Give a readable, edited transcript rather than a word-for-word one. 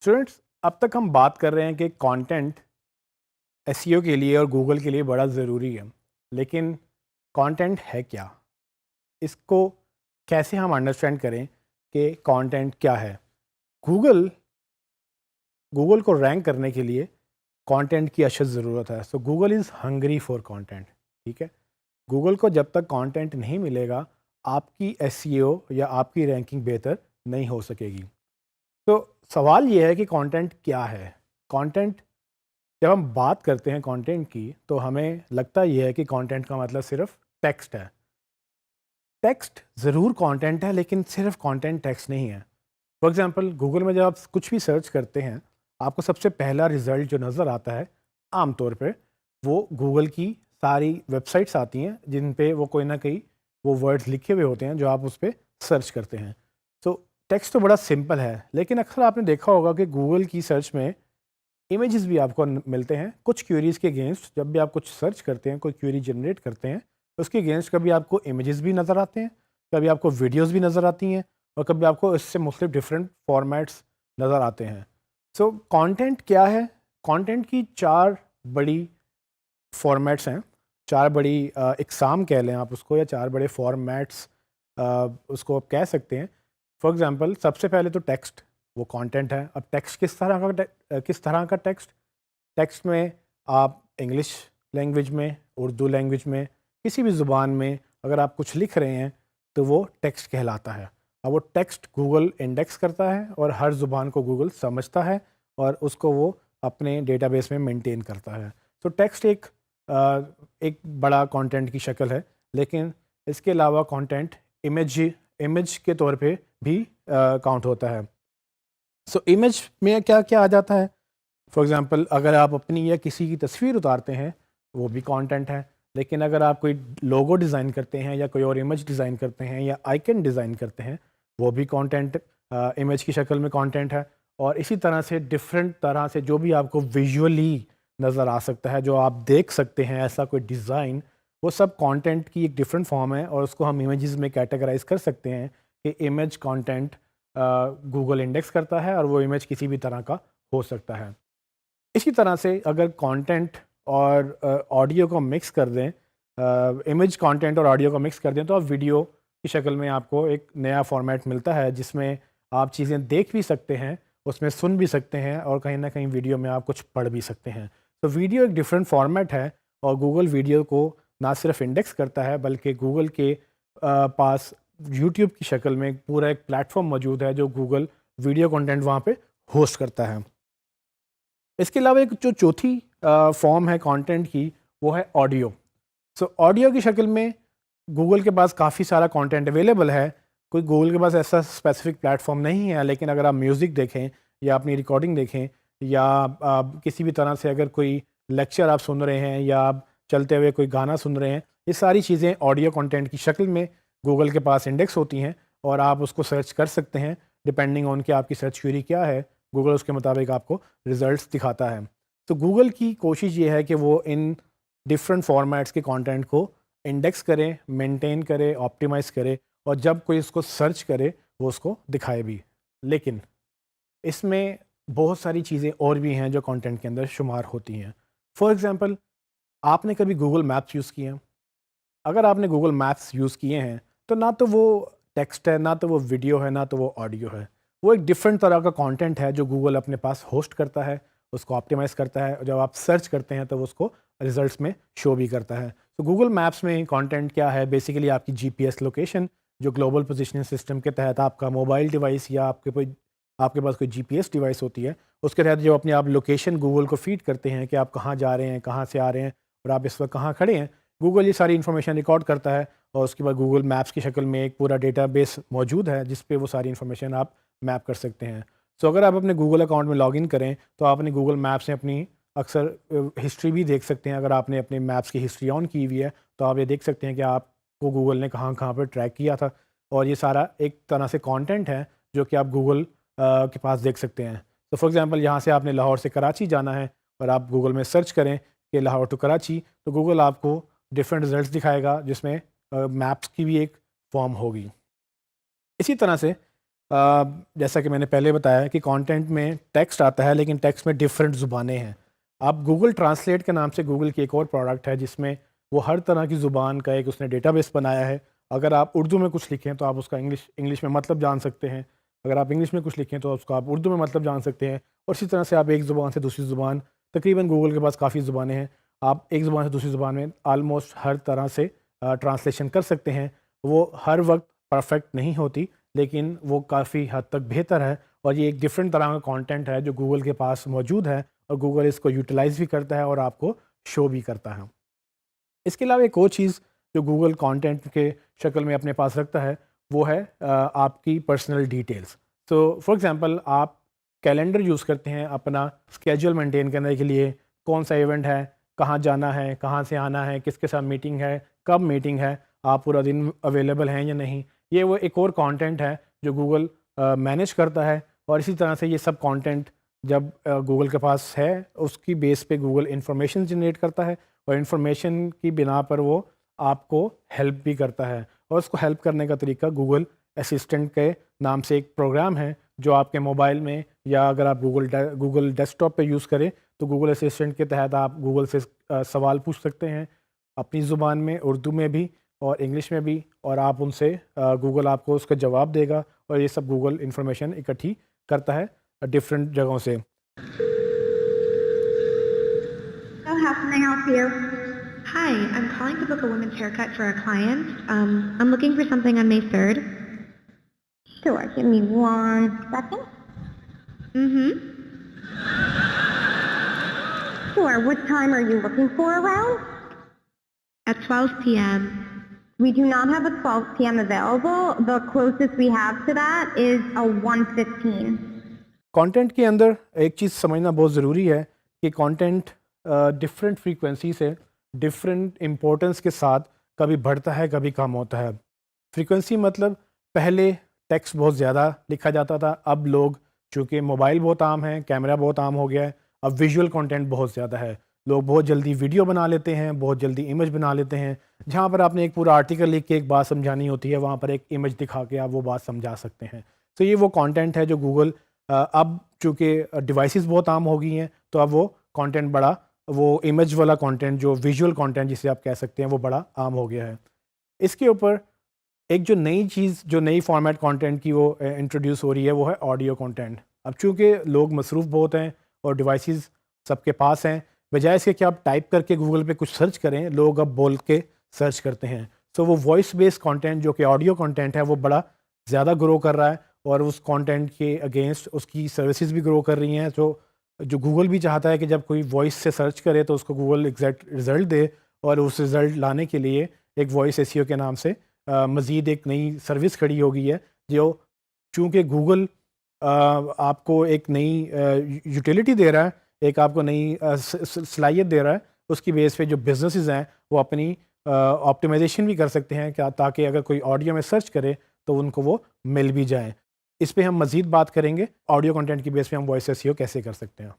Students, अब तक हम बात कर रहे हैं कि कंटेंट एसईओ के लिए और गूगल के लिए बड़ा ज़रूरी है। लेकिन कंटेंट है क्या? इसको कैसे हम अंडरस्टैंड करें कि कंटेंट क्या है? गूगल गूगल को रैंक करने के लिए कंटेंट की अशद ज़रूरत है। सो Google is hungry for content. ठीक है, गूगल को जब तक कंटेंट नहीं मिलेगा, आपकी एसईओ या आपकी रैंकिंग बेहतर नहीं हो सकेगी। तो सवाल ये है कि कंटेंट क्या है? कंटेंट, जब हम बात करते हैं कंटेंट की, तो हमें लगता ये है कि कंटेंट का मतलब सिर्फ टेक्स्ट है। टेक्स्ट ज़रूर कंटेंट है, लेकिन सिर्फ कंटेंट टेक्स्ट नहीं है। फॉर एग्जांपल, गूगल में जब आप कुछ भी सर्च करते हैं, आपको सबसे पहला रिजल्ट जो नज़र आता है, आमतौर पे वो गूगल की सारी वेबसाइट्स आती हैं जिन पे वो कोई ना कोई वो वर्ड्स लिखे हुए होते हैं जो आप उस पर सर्च करते हैं। तो टेक्स्ट तो बड़ा सिंपल है, लेकिन अक्सर आपने देखा होगा कि गूगल की सर्च में इमेजेस भी आपको मिलते हैं कुछ क्वेरीज के अगेंस्ट। जब भी आप कुछ सर्च करते हैं, कोई क्वेरी जनरेट करते हैं, तो उसके अगेंस्ट कभी आपको इमेजेस भी नज़र आते हैं, कभी आपको वीडियोस भी नज़र आती हैं, और कभी आपको इससे मुख्तलिफ डिफरेंट फॉर्मेट्स नज़र आते हैं। सो कंटेंट क्या है? कंटेंट की चार बड़ी फॉर्मेट्स हैं, चार बड़ी इकसाम कह लें आप उसको, या चार बड़े फॉर्मेट्स उसको आप कह सकते हैं। फॉर एग्जांपल, सबसे पहले तो टेक्स्ट, वो कंटेंट है। अब टेक्स्ट किस तरह का टेक्स्ट? टेक्स्ट में आप इंग्लिश लैंग्वेज में, उर्दू लैंग्वेज में, किसी भी ज़ुबान में अगर आप कुछ लिख रहे हैं तो वो टेक्स्ट कहलाता है। अब वो टेक्स्ट गूगल इंडेक्स करता है और हर ज़ुबान को गूगल समझता है और उसको वो अपने डेटाबेस में मेंटेन करता है। तो टेक्स्ट एक बड़ा कंटेंट की शक्ल है। लेकिन इसके अलावा कंटेंट इमेज के तौर पे भी काउंट होता है। सो इमेज में क्या क्या आ जाता है? फॉर एग्ज़ाम्पल, अगर आप अपनी या किसी की तस्वीर उतारते हैं, वो भी कंटेंट है। लेकिन अगर आप कोई लोगो डिज़ाइन करते हैं या कोई और इमेज डिज़ाइन करते हैं या आइकन डिज़ाइन करते हैं, वो भी कंटेंट, इमेज की शक्ल में कंटेंट है। और इसी तरह से डिफरेंट तरह से जो भी आपको विजुअली नज़र आ सकता है, जो आप देख सकते हैं, ऐसा कोई डिज़ाइन, वो सब कंटेंट की एक डिफरेंट फॉर्म है और उसको हम इमेजेस में कैटेगराइज कर सकते हैं कि इमेज कंटेंट गूगल इंडेक्स करता है और वो इमेज किसी भी तरह का हो सकता है। इसी तरह से अगर कंटेंट और ऑडियो को मिक्स कर दें, इमेज कंटेंट और ऑडियो को मिक्स कर दें, तो आप वीडियो की शक्ल में आपको एक नया फॉर्मेट मिलता है जिसमें आप चीज़ें देख भी सकते हैं, उसमें सुन भी सकते हैं, और कहीं ना कहीं वीडियो में आप कुछ पढ़ भी सकते हैं। तो वीडियो एक डिफरेंट फॉर्मेट है, और गूगल वीडियो को ना सिर्फ इंडेक्स करता है, बल्कि गूगल के पास यूट्यूब की शक्ल में पूरा एक प्लेटफॉर्म मौजूद है जो गूगल वीडियो कंटेंट वहाँ पे होस्ट करता है। इसके अलावा एक जो चौथी फॉर्म है कंटेंट की, वो है ऑडियो। सो ऑडियो की शक्ल में गूगल के पास काफ़ी सारा कंटेंट अवेलेबल है। कोई गूगल के पास ऐसा स्पेसिफिक प्लेटफॉर्म नहीं है, लेकिन अगर आप म्यूज़िक देखें या अपनी रिकॉर्डिंग देखें, या किसी भी तरह से अगर कोई लेक्चर आप सुन रहे हैं या आप चलते हुए कोई गाना सुन रहे हैं, ये सारी चीज़ें ऑडियो कंटेंट की शक्ल में गूगल के पास इंडेक्स होती हैं, और आप उसको सर्च कर सकते हैं। डिपेंडिंग ऑन कि आपकी सर्च क्वेरी क्या है, गूगल उसके मुताबिक आपको रिजल्ट्स दिखाता है। तो गूगल की कोशिश ये है कि वो इन डिफरेंट फॉर्मेट्स के कंटेंट को इंडेक्स करे, मेंटेन करे, ऑप्टिमाइज़ करे, और जब कोई इसको सर्च करे वो उसको दिखाए भी। लेकिन इसमें बहुत सारी चीज़ें और भी हैं जो कंटेंट के अंदर शुमार होती हैं। फॉर एग्ज़ाम्पल, आपने कभी गूगल मैप्स यूज़ किए हैं? अगर आपने गूगल मैप्स यूज़ किए हैं, तो ना तो वो टेक्स्ट है, ना तो वो वीडियो है, ना तो वो ऑडियो है। वो एक डिफरेंट तरह का कंटेंट है जो गूगल अपने पास होस्ट करता है, उसको ऑप्टिमाइज़ करता है, और जब आप सर्च करते हैं तो वो उसको रिजल्ट्स में शो भी करता है। तो गूगल मैप्स में कंटेंट क्या है? बेसिकली आपकी जीपीएस लोकेशन, जो ग्लोबल पोजीशनिंग सिस्टम के तहत आपका मोबाइल डिवाइस या आपके पास कोई जीपीएस डिवाइस होती है, उसके तहत जो अपनी आप लोकेशन गूगल को फीड करते हैं कि आप कहाँ जा रहे हैं, कहाँ से आ रहे हैं, और आप इस वक्त कहाँ खड़े हैं, गूगल ये सारी इन्फॉर्मेशन रिकॉर्ड करता है। और उसके बाद गूगल मैप्स की शक्ल में एक पूरा डेटाबेस मौजूद है जिस पे वो सारी इन्फॉर्मेशन आप मैप कर सकते हैं। सो अगर आप अपने गूगल अकाउंट में लॉगिन करें, तो आप अपने गूगल मैप्स में अपनी अक्सर हिस्ट्री भी देख सकते हैं। अगर आपने अपने मैप्स की हिस्ट्री ऑन की हुई है, तो आप ये देख सकते हैं कि आपको गूगल ने कहाँ कहाँ पर ट्रैक किया था, और ये सारा एक तरह से कंटेंट है जो कि आप गूगल के पास देख सकते हैं। तो फॉर एग्जांपल, यहाँ से आपने लाहौर से कराची जाना है, और आप गूगल में सर्च करें कि लाहौर टू कराची, तो गूगल आपको डिफरेंट रिजल्ट्स दिखाएगा जिसमें मैप्स की भी एक फॉर्म होगी। इसी तरह से جیسا کہ میں نے پہلے بتایا کہ کانٹینٹ میں ٹیکسٹ آتا ہے لیکن ٹیکسٹ میں ڈفرینٹ زبانیں ہیں. آپ گوگل ٹرانسلیٹ کے نام سے گوگل کی ایک اور پروڈکٹ ہے جس میں وہ ہر طرح کی زبان کا ایک اس نے ڈیٹا بیس بنایا ہے. اگر آپ اردو میں کچھ لکھیں تو آپ اس کا انگلش میں مطلب جان سکتے ہیں, اگر آپ انگلش میں کچھ لکھیں تو اس کا آپ اردو میں مطلب جان سکتے ہیں, اور اسی طرح سے آپ ایک زبان سے دوسری زبان, تقریباً گوگل کے پاس کافی زبانیں ہیں, آپ ایک زبان سے دوسری زبان میں آلموسٹ ہر طرح سے ٹرانسلیشن کر سکتے ہیں. وہ ہر وقت پرفیکٹ نہیں ہوتی لیکن وہ کافی حد تک بہتر ہے, اور یہ ایک ڈفرینٹ طرح کا کانٹینٹ ہے جو گوگل کے پاس موجود ہے, اور گوگل اس کو یوٹیلائز بھی کرتا ہے اور آپ کو شو بھی کرتا ہے. اس کے علاوہ ایک اور چیز جو گوگل کانٹینٹ کے شکل میں اپنے پاس رکھتا ہے وہ ہے آپ کی پرسنل ڈیٹیلز. تو فار ایگزامپل آپ کیلنڈر یوز کرتے ہیں اپنا اسکیجول مینٹین کرنے کے لیے, کون سا ایونٹ ہے, کہاں جانا ہے, کہاں سے آنا ہے, کس کے ساتھ میٹنگ ہے, کب میٹنگ ہے, آپ پورا دن اویلیبل ہیں یا نہیں. یہ وہ ایک اور کانٹینٹ ہے جو گوگل مینیج کرتا ہے, اور اسی طرح سے یہ سب کانٹینٹ جب گوگل کے پاس ہے اس کی بیس پہ گوگل انفارمیشن جنریٹ کرتا ہے, اور انفارمیشن کی بنا پر وہ آپ کو ہیلپ بھی کرتا ہے. اور اس کو ہیلپ کرنے کا طریقہ گوگل اسسٹنٹ کے نام سے ایک پروگرام ہے جو آپ کے موبائل میں, یا اگر آپ گوگل ڈیسک ٹاپ پہ یوز کریں تو گوگل اسسٹنٹ کے تحت آپ گوگل سے سوال پوچھ سکتے ہیں اپنی زبان میں, اردو میں بھی اور انگلش میں بھی, اور آپ ان سے گوگل آپ کو اس کا جواب دے گا. اور یہ سب گوگل انفارمیشن اکٹھی کرتا ہے ڈفرینٹ جگہوں سے. So how can I help you? Hi, I'm calling to book a women's haircut for a client. I'm looking for something on May 3rd. Sure, give me 1 second. Mm-hmm. Sure, what time are you looking for around? At 12 p.m. We do not have a 12 p.m. available. The closest we have to that is a 1:15. Content کے اندر ایک چیز سمجھنا بہت ضروری ہے کہ content different frequency سے different importance کے ساتھ کبھی بڑھتا ہے کبھی کم ہوتا ہے. فریکوینسی مطلب پہلے ٹیکسٹ بہت زیادہ لکھا جاتا تھا, اب لوگ چونکہ موبائل بہت عام ہے, کیمرہ بہت عام ہو گیا ہے, اب ویژول کانٹینٹ بہت زیادہ ہے. لوگ بہت جلدی ویڈیو بنا لیتے ہیں, بہت جلدی امیج بنا لیتے ہیں. جہاں پر آپ نے ایک پورا آرٹیکل لکھ کے ایک بات سمجھانی ہوتی ہے وہاں پر ایک امیج دکھا کے آپ وہ بات سمجھا سکتے ہیں. تو یہ وہ کانٹینٹ ہے جو گوگل اب چونکہ ڈیوائسز بہت عام ہو گئی ہیں تو اب وہ کانٹینٹ بڑا, وہ امیج والا کانٹینٹ جو ویژول کانٹینٹ جسے آپ کہہ سکتے ہیں وہ بڑا عام ہو گیا ہے. اس کے اوپر ایک جو نئی چیز, جو نئی فارمیٹ کانٹینٹ کی وہ انٹروڈیوس ہو رہی ہے وہ ہے آڈیو کانٹینٹ. اب چونکہ لوگ مصروف بہت ہیں اور ڈیوائسز سب کے پاس ہیں, بجائے اس کے کہ آپ ٹائپ کر کے گوگل پہ کچھ سرچ کریں, لوگ اب بول کے سرچ کرتے ہیں. سو وہ وائس بیس کانٹینٹ جو کہ آڈیو کانٹینٹ ہے وہ بڑا زیادہ گرو کر رہا ہے, اور اس کانٹینٹ کے اگینسٹ اس کی سروسز بھی گرو کر رہی ہیں. جو گوگل بھی چاہتا ہے کہ جب کوئی وائس سے سرچ کرے تو اس کو گوگل ایگزیکٹ رزلٹ دے, اور اس رزلٹ لانے کے لیے ایک وائس ایس ای او کے نام سے مزید ایک نئی سروس کھڑی ہو گئی ہے, جو چونکہ گوگل آپ کو ایک نئی یوٹیلیٹی دے رہا ہے, ایک آپ کو نئی صلاحیت دے رہا ہے, اس کی بیس پہ جو بزنسز ہیں وہ اپنی آپٹیمائزیشن بھی کر سکتے ہیں تاکہ اگر کوئی آڈیو میں سرچ کرے تو ان کو وہ مل بھی جائیں. اس پہ ہم مزید بات کریں گے, آڈیو کنٹینٹ کی بیس پہ ہم وائس ایس ای او کیسے کر سکتے ہیں.